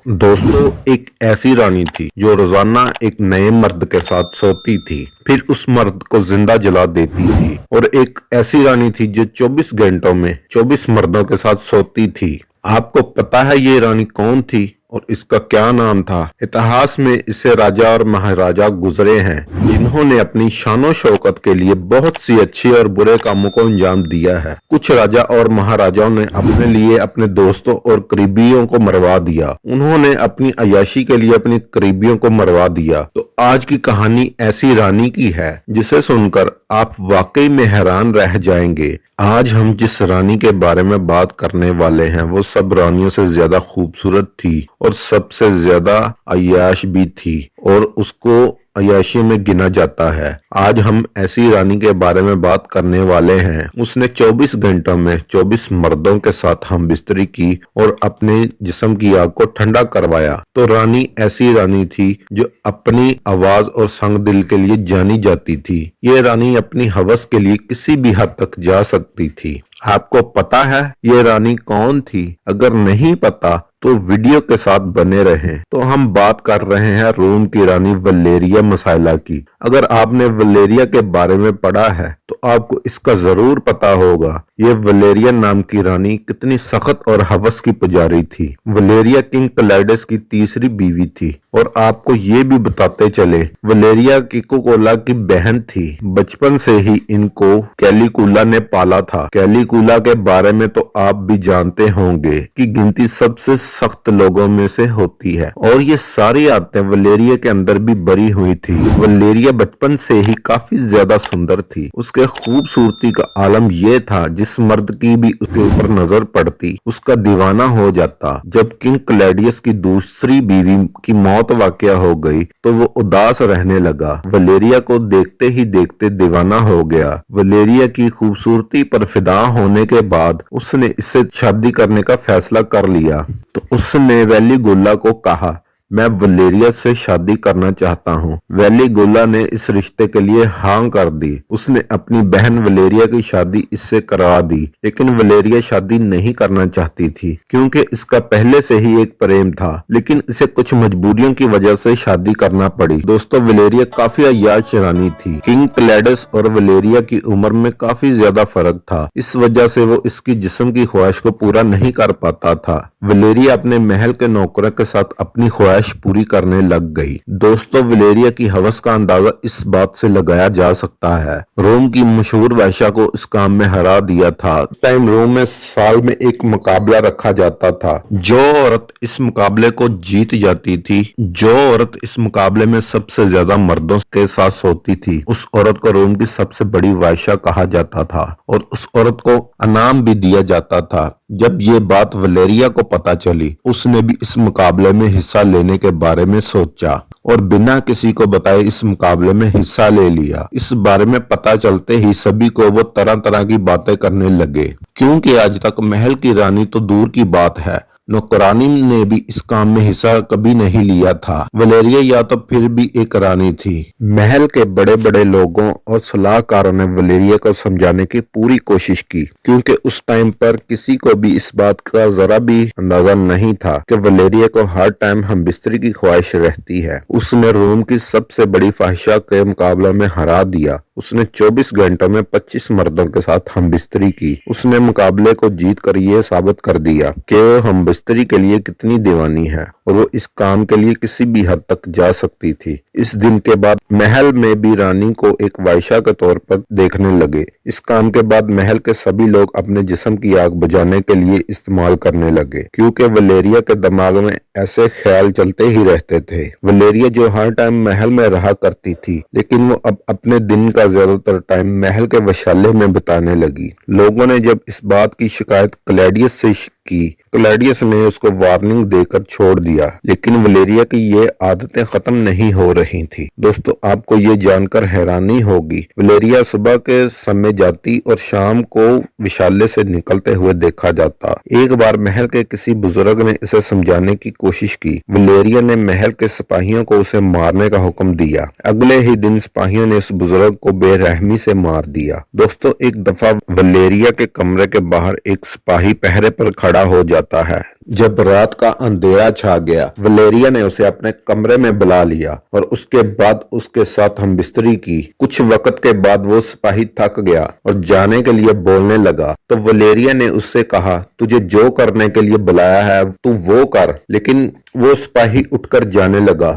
दोस्तों, एक ऐसी रानी थी जो रोजाना एक नए मर्द के साथ सोती थी, फिर उस मर्द को जिंदा जला देती थी। और एक ऐसी रानी थी जो 24 घंटों में 24 मर्दों के साथ सोती थी। आपको पता है ये रानी कौन थी और इसका क्या नाम था? इतिहास में इससे राजा और महाराजा गुजरे हैं जिन्होंने अपनी शानो शौकत के लिए बहुत सी अच्छी और बुरे कामों को अंजाम दिया है। कुछ राजा और महाराजाओं ने अपने लिए अपने दोस्तों और करीबियों को मरवा दिया। उन्होंने अपनी अय्याशी के लिए अपने करीबियों को मरवा दिया। तो आज की कहानी ऐसी रानी की है जिसे सुनकर आप वाकई में हैरान रह जाएंगे। आज हम जिस रानी के बारे में बात करने वाले हैं वो सब रानियों से ज्यादा खूबसूरत थी और सबसे ज्यादा अय्याश भी थी और उसको अय्याशी में गिना जाता है। आज हम ऐसी रानी के बारे में बात करने वाले हैं। उसने 24 घंटों में 24 मर्दों के साथ हम बिस्तरी की और अपने जिस्म की आग को ठंडा करवाया। तो रानी ऐसी रानी थी जो अपनी आवाज और संग दिल के लिए जानी जाती थी। ये रानी अपनी हवस के लिए किसी भी हद तक जा सकती थी। आपको पता है ये रानी कौन थी? अगर नहीं पता तो वीडियो के साथ बने रहें। तो हम बात कर रहे हैं रोम की रानी वलेरिया मसाइला की। अगर आपने वलेरिया के बारे में पढ़ा है तो आपको इसका जरूर पता होगा ये वलेरिया नाम की रानी कितनी सख्त और हवस की पुजारी थी। वलेरिया किंग क्लैडिस की तीसरी बीवी थी और आपको ये भी बताते चले वलेरिया कोकोला की बहन थी। बचपन से ही इनको कैलिकुला ने पाला था। कैलिकुला के बारे में तो आप भी जानते होंगे कि गिनती सबसे सख्त लोगों में से होती है और ये सारी आदतें वलेरिया के अंदर भी भरी हुई थी। वलेरिया बचपन से ही काफी ज्यादा सुंदर थी। उसके खूबसूरती का आलम ये था जिस मर्द की भी उसके ऊपर नजर पड़ती उसका दीवाना हो जाता। जब किंग क्लैडियस की दूसरी बीवी की मौत वाकया हो गई तो वो उदास रहने लगा। वलेरिया को देखते ही देखते दीवाना हो गया। वलेरिया की खूबसूरती पर फिदा होने के बाद उसने इससे शादी करने का फैसला कर लिया। तो उसने वेलिगोला को कहा मैं वलेरिया से शादी करना चाहता हूँ। वेलिगोला ने इस रिश्ते के लिए हाँ कर दी। उसने अपनी बहन वलेरिया की शादी इससे करवा दी, लेकिन वलेरिया शादी नहीं करना चाहती थी क्योंकि इसका पहले से ही एक प्रेम था, लेकिन इसे कुछ मजबूरियों की वजह से शादी करना पड़ी। दोस्तों, वलेरिया काफी अय्याश रानी थी। किंग क्लैडिस और वलेरिया की उम्र में काफी ज्यादा फर्क था। इस वजह से वो इसकी जिस्म की ख्वाहिश को पूरा नहीं कर पाता था। वलेरिया अपने महल के नौकरों के साथ अपनी ख्वाहिश पूरी करने लग गई। दोस्तों, वलेरिया की हवस का अंदाजा इस बात से लगाया जा सकता है। रोम की मशहूर वैश्या को इस काम में हरा दिया था। टाइम रोम में साल में एक मुकाबला रखा जाता था। जो औरत इस मुकाबले को जीत जाती थी, जो औरत इस मुकाबले में सबसे ज्यादा मर्दों के साथ सोती थी, उस औरत को रोम की सबसे बड़ी वैश्या कहा जाता था और उस औरत को इनाम भी दिया जाता था। जब ये बात वलेरिया को पता चली, उसने भी इस मुकाबले में हिस्सा लेने के बारे में सोचा और बिना किसी को बताए इस मुकाबले में हिस्सा ले लिया। इस बारे में पता चलते ही सभी को वो तरह तरह की बातें करने लगे, क्योंकि आज तक महल की रानी तो दूर की बात है, नौकरानी ने भी इस काम में हिस्सा कभी नहीं लिया था। वलेरिया या तो फिर भी एक रानी थी। महल के बड़े बड़े लोगों और सलाहकारों ने वलेरिया को समझाने की पूरी कोशिश की, क्योंकि उस टाइम पर किसी को भी इस बात का जरा भी अंदाजा नहीं था कि वलेरिया को हर टाइम हम बिस्तरी की ख्वाहिश रहती है। उसने रोम की सबसे बड़ी फाहिशा के मुकाबले में हरा दिया। उसने 24 घंटों में 25 मर्दों के साथ हम बिस्तरी की। उसने मुकाबले को जीत कर ये साबित कर दिया कि वो हम बिस्तरी के लिए कितनी दीवानी है और वो इस काम के लिए किसी भी हद तक जा सकती थी। इस दिन के बाद महल में भी रानी को एक वायशा के तौर पर देखने लगे। इस काम के बाद महल के सभी लोग अपने जिस्म की आग बुझाने के लिए इस्तेमाल करने लगे, क्योंकि वलेरिया के दिमाग में ऐसे ख्याल चलते ही रहते थे। वलेरिया जो हर टाइम महल में रहा करती थी, लेकिन वो अब अपने दिन का ज्यादातर टाइम महल के वशाले में बिताने लगी। लोगों ने जब इस बात की शिकायत क्लैडियस से की, क्लैडियस ने उसको वार्निंग देकर छोड़ दिया, लेकिन वलेरिया की ये आदतें खत्म नहीं हो रही थी। दोस्तों, आपको ये जानकर हैरानी होगी, वलेरिया सुबह के समय जाती और शाम को विशाले से निकलते हुए देखा जाता। एक बार महल के किसी बुजुर्ग ने इसे समझाने की कोशिश की। वलेरिया ने महल के सिपाहियों को उसे मारने का हुक्म दिया। अगले ही दिन सिपाहियों ने इस बुजुर्ग को बेरहमी से मार दिया। दोस्तों, एक दफा वलेरिया के कमरे के बाहर एक सिपाही पहरे पर खड़ा खड़ा हो जाता है। जब रात का अंधेरा छा गया, वलेरिया ने उसे अपने कमरे में बुला लिया और उसके बाद उसके साथ हमबिस्तरी की। कुछ वक्त के बाद वो सिपाही थक गया और जाने के लिए बोलने लगा, तो वलेरिया ने उससे कहा, तुझे जो करने के लिए बुलाया है तू वो कर। लेकिन वो सिपाही उठकर जाने लगा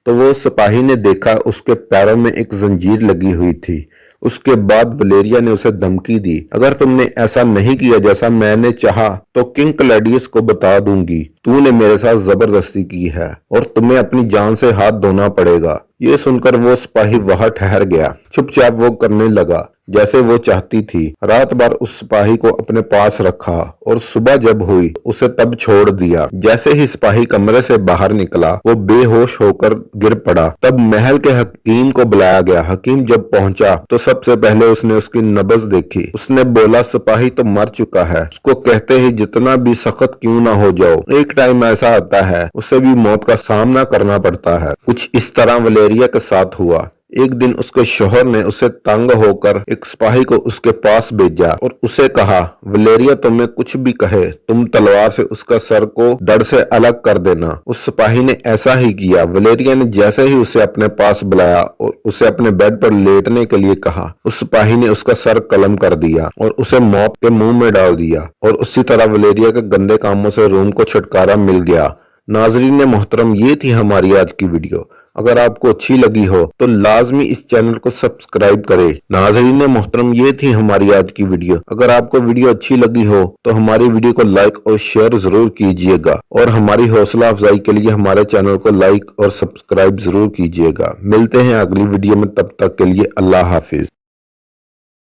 तो वो सिपाही ने देखा उसके पैरों में एक जंजीर लगी हुई थी। उसके बाद वलेरिया ने उसे धमकी दी, अगर तुमने ऐसा नहीं किया जैसा मैंने चाहा तो किंग क्लैडियस को बता दूंगी तूने मेरे साथ जबरदस्ती की है और तुम्हें अपनी जान से हाथ धोना पड़ेगा। ये सुनकर वो सिपाही वहां ठहर गया। चुपचाप वो करने लगा जैसे वो चाहती थी। रात भर उस सिपाही को अपने पास रखा और सुबह जब हुई उसे तब छोड़ दिया। जैसे ही सिपाही कमरे से बाहर निकला वो बेहोश होकर गिर पड़ा। तब महल के हकीम को बुलाया गया। हकीम जब पहुंचा तो सबसे पहले उसने उसकी नब्ज देखी। उसने बोला, सिपाही तो मर चुका है। उसको कहते ही जितना भी सख्त क्यों ना हो जाओ, एक टाइम ऐसा आता है उसे भी मौत का सामना करना पड़ता है। कुछ इस तरह वलेरिया के साथ हुआ। एक दिन उसके शोहर ने उसे तंग होकर एक सिपाही को उसके पास भेजा और उसे कहा, वलेरिया तुम्हें कुछ भी कहे तुम तलवार से उसका सर को धड़ से अलग कर देना। उस सिपाही ने ऐसा ही किया। वलेरिया ने जैसे ही उसे अपने पास बुलाया और उसे अपने बेड पर लेटने के लिए कहा, उस सिपाही ने उसका सर कलम कर दिया और उसे मौत के मुंह में डाल दिया। और उसी तरह वलेरिया के गंदे कामों से रूम को छुटकारा मिल गया। नाजरीन मोहतरम, ये थी हमारी आज की वीडियो। अगर आपको अच्छी लगी हो तो लाजमी इस चैनल को सब्सक्राइब करें। नाजरीन मोहतरम, ये थी हमारी आज की वीडियो। अगर आपको वीडियो अच्छी लगी हो तो हमारी वीडियो को लाइक और शेयर जरूर कीजिएगा और हमारी हौसला अफजाई के लिए हमारे चैनल को लाइक और सब्सक्राइब जरूर कीजिएगा। मिलते हैं अगली वीडियो में, तब तक के लिए अल्लाह हाफिज।